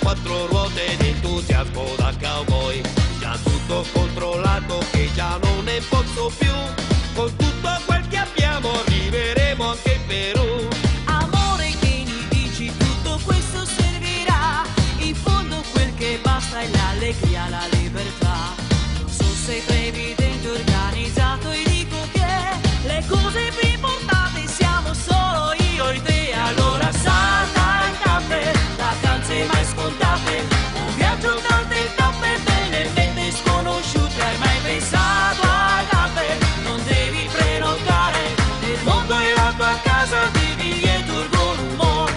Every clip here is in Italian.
quattro ruote d'entusiasmo da cowboy. Già tutto controllato che già non ne posso più. Con tutto quel che abbiamo arriveremo anche in Perù. Amore che mi dici tutto questo servirà. In fondo quel che basta è l'allegria, la libertà. Non so se previdente organizzato e dico che le cose più importanti siamo solo io e te. Allora salta il caffè, vacanze mai scontate, un viaggio tante tappe, belle mete sconosciute. Hai mai pensato al caffè? Non devi prenotare, il mondo è la tua casa, vivi e tu con umore.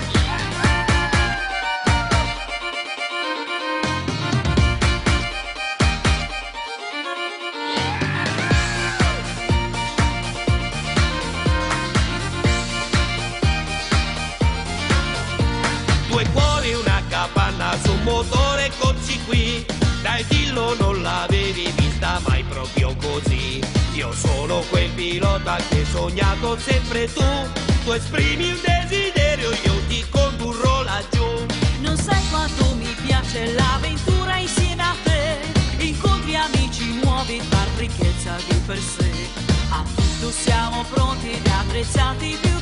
Due cuori, una capanna su un motore così qui. Dai dillo non l'avevi vista mai proprio così. Io sono quel pilota che hai sognato sempre tu. Tu esprimi un desiderio, io ti condurrò laggiù. Non sai quanto mi piace l'avventura insieme a te. Incontri amici nuovi, far ricchezza di per sé. A tutto siamo pronti ed attrezzati più